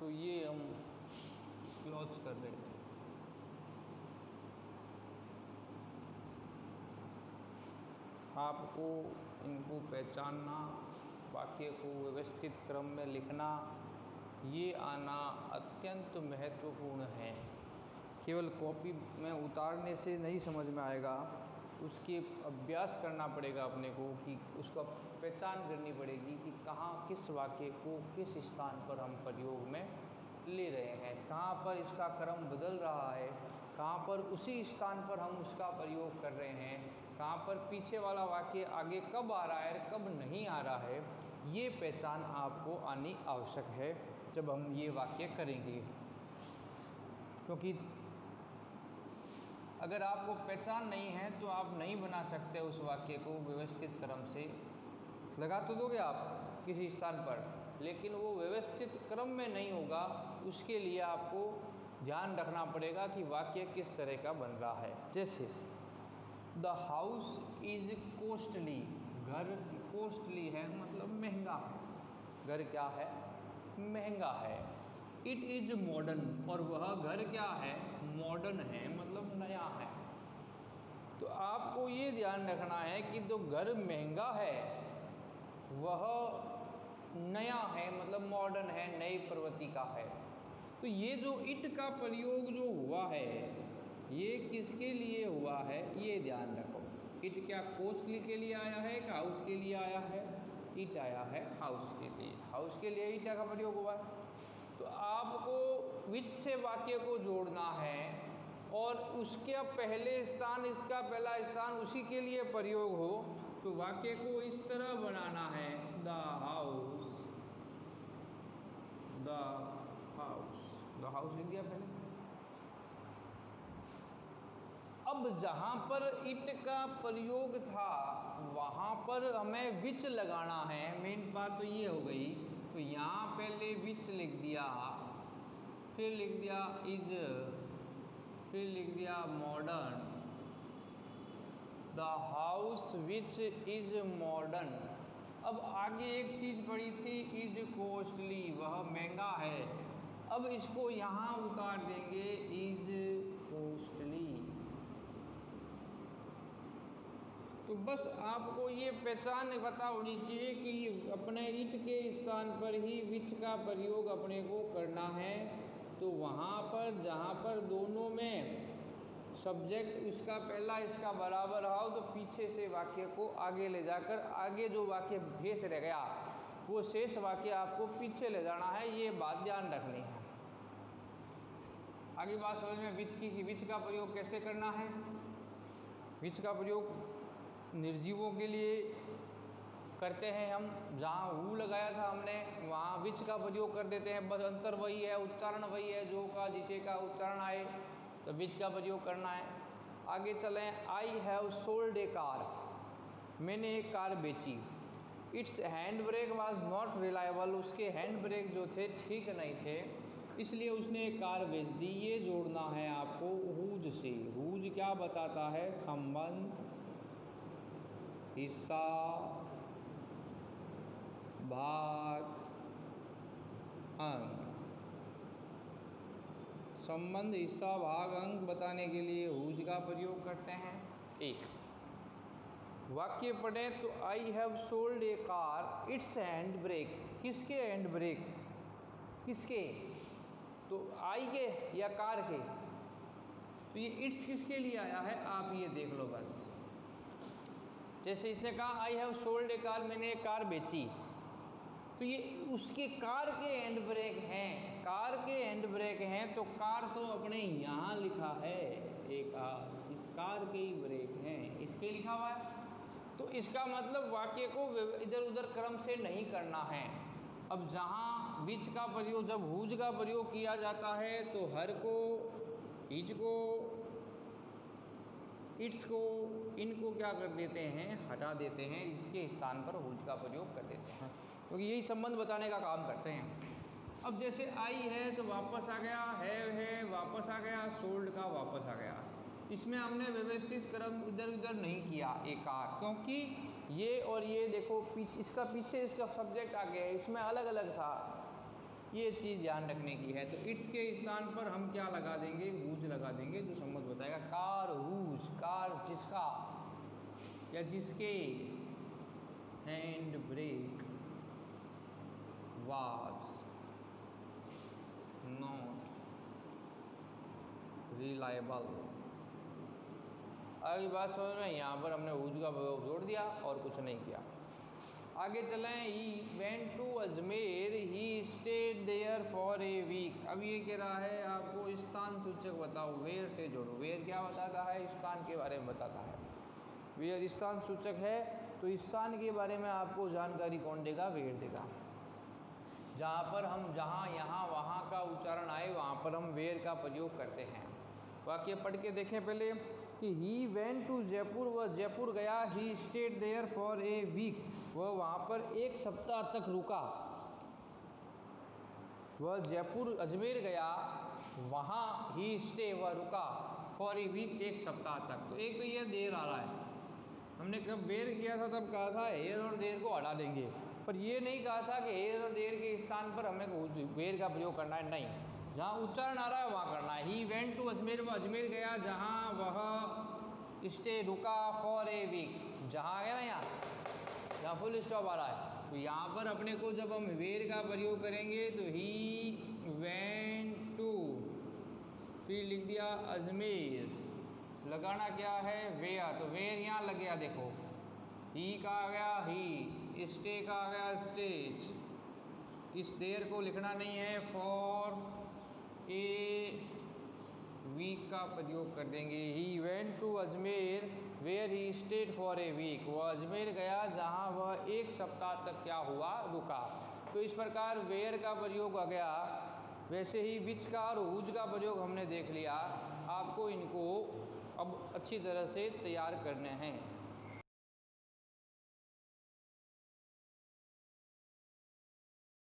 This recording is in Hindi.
तो ये हम क्लोज कर रहे थे। आपको इनको पहचानना, वाक्य को व्यवस्थित क्रम में लिखना, ये आना अत्यंत महत्वपूर्ण है। केवल कॉपी में उतारने से नहीं समझ में आएगा, उसके अभ्यास करना पड़ेगा अपने को, कि उसका पहचान करनी पड़ेगी कि कहाँ किस वाक्य को किस स्थान पर हम प्रयोग में ले रहे हैं, कहाँ पर इसका क्रम बदल रहा है, कहाँ पर उसी स्थान पर हम उसका प्रयोग कर रहे हैं, कहाँ पर पीछे वाला वाक्य आगे कब आ रहा है कब नहीं आ रहा है। ये पहचान आपको आनी आवश्यक है जब हम ये वाक्य करेंगे, क्योंकि अगर आपको पहचान नहीं है तो आप नहीं बना सकते उस वाक्य को व्यवस्थित क्रम से। लगा तो दोगे आप किसी स्थान पर, लेकिन वो व्यवस्थित क्रम में नहीं होगा। उसके लिए आपको ध्यान रखना पड़ेगा कि वाक्य किस तरह का बन रहा है। जैसे द हाउस इज़ कॉस्टली, घर कॉस्टली है मतलब महंगा है, घर क्या है महंगा है। इट इज़ मॉडर्न, और वह घर क्या है मॉडर्न है मतलब नया है। तो आपको ये ध्यान रखना है कि जो घर महंगा है वह नया है मतलब मॉडर्न है, नई प्रवृत्ति का है। तो ये जो इट का प्रयोग जो हुआ है ये किसके लिए हुआ है ये ध्यान रखो। इट क्या कॉस्टली के लिए आया है कि हाउस के लिए आया है? इट आया है हाउस के लिए, हाउस के लिए इट का प्रयोग हुआ है। तो आपको विच से वाक्य को जोड़ना है और उसके पहले स्थान, इसका पहला स्थान उसी के लिए प्रयोग हो, तो वाक्य को इस तरह बनाना है the house, the house, the house लिख दिया पहले। अब जहाँ पर इट का प्रयोग था वहाँ पर हमें विच लगाना है। मेन बात तो ये हो गई। तो यहाँ पहले विच लिख दिया, फिर लिख दिया इज, फिर लिख दिया modern, the house which is modern. अब आगे एक चीज़ पड़ी थी इज कॉस्टली, वह महंगा है। अब इसको यहाँ उतार देंगे इज कॉस्टली। तो बस आपको ये पहचान पता होनी चाहिए कि अपने इट के स्थान पर ही विच का प्रयोग अपने को करना है। तो वहाँ पर जहाँ पर दोनों में सब्जेक्ट उसका पहला इसका बराबर हो, तो पीछे से वाक्य को आगे ले जाकर आगे जो वाक्य शेष रह गया वो शेष वाक्य आपको पीछे ले जाना है। ये बात ध्यान रखनी है। आगे बात समझ में विच की, कि विच का प्रयोग कैसे करना है। विच का प्रयोग निर्जीवों के लिए करते हैं हम, जहाँ हु लगाया था हमने वहाँ विच का प्रयोग कर देते हैं। बस अंतर वही है, उच्चारण वही है, जो का जिसे का उच्चारण आए तो विच का प्रयोग करना है। आगे चलें, I have sold A car, मैंने एक कार बेची। It's hand brake was not reliable, उसके हैंड ब्रेक जो थे ठीक नहीं थे, इसलिए उसने एक कार बेच दी। ये जोड़ना है आपको हुज से। हुज क्या बताता है? संबंध, हिस्सा, भाग, अंक। संबंध, हिस्सा, भाग, अंक बताने के लिए हुज का प्रयोग करते हैं। एक वाक्य पढ़ें तो I have sold A car it's hand brake, किसके हैंड ब्रेक, किसके? तो आई के या कार के? तो ये इट्स किसके लिए आया है आप ये देख लो बस। जैसे इसने कहा I have sold A car, मैंने एक कार बेची, तो ये उसके कार के हैंड ब्रेक हैं, कार के हैंड ब्रेक हैं। तो कार तो अपने यहाँ लिखा है एक कार, इस कार के ही ब्रेक हैं, इसके लिखा हुआ है। तो इसका मतलब वाक्य को इधर उधर क्रम से नहीं करना है। अब जहाँ विच का प्रयोग, जब हुज का प्रयोग किया जाता है तो हर को, इज को, इट्स को, इनको क्या कर देते हैं हटा देते हैं, इसके स्थान पर हुज का प्रयोग कर देते हैं, क्योंकि यही संबंध बताने का काम करते हैं। अब जैसे आई है तो वापस आ गया, है वापस आ गया, सोल्ड का वापस आ गया। इसमें हमने व्यवस्थित क्रम इधर उधर नहीं किया एक कार, क्योंकि ये और ये देखो पीछे, इसका पीछे इसका सब्जेक्ट आ गया है, इसमें अलग अलग था। ये चीज़ ध्यान रखने की है। तो इट्स के स्थान पर हम क्या लगा देंगे, हुज लगा देंगे, जो सम्मत बताएगा। कार हुज, कार जिसका या जिसके, hand brake was not reliable. अगली बात समझ में, यहाँ पर हमने हुज का प्रयोग जोड़ दिया और कुछ नहीं किया। आगे चलें। He went to Ajmer, he stayed there for a week. अब ये कह रहा है आपको स्थान सूचक बताओ, वेयर से जोड़ो। वेयर क्या बताता है, स्थान के बारे में बताता है। वेयर स्थान सूचक है, तो स्थान के बारे में आपको जानकारी कौन देगा, वेयर देगा। जहाँ पर हम जहाँ यहाँ वहाँ का उच्चारण आए वहाँ पर हम वेयर का प्रयोग करते हैं। वाक्य पढ़ के देखें पहले कि ही वेंट टू जयपुर, वह जयपुर गया। He stayed there for a week, वह वहाँ पर एक सप्ताह तक रुका। वह जयपुर अजमेर गया, वहाँ ही स्टे वह रुका, फॉर ए वीक एक सप्ताह तक। तो एक तो यह देर आ रहा है, हमने कब वेयर किया था तब कहा था हेर और देर को हटा देंगे, पर ये नहीं कहा था कि हेर और देर के स्थान पर हमें वेयर का प्रयोग करना है। नहीं, जहाँ उच्चारण आ रहा है वहाँ करना है। ही वेंट टू अजमेर, वह अजमेर गया, जहाँ वह स्टे रुका, फॉर ए वीक। जहाँ गया ना, यहाँ फुल स्टॉप आ रहा है, तो यहाँ पर अपने को जब हम वेयर का प्रयोग करेंगे तो ही वेंट टू, फिर लिख दिया अजमेर, लगाना क्या है, वेयर। तो वेयर यहाँ लग गया, देखो ही का आ गया ही, स्टे का आ गया स्टेज, इस देर को लिखना नहीं है, फॉर ए वीक का प्रयोग कर देंगे। He went to Ajmer where he stayed for a week, वह अजमेर गया जहाँ वह एक सप्ताह तक क्या हुआ, रुका। तो इस प्रकार वेयर का प्रयोग आ गया। वैसे ही विच का और हुज का प्रयोग हमने देख लिया। आपको इनको अब अच्छी तरह से तैयार करने हैं।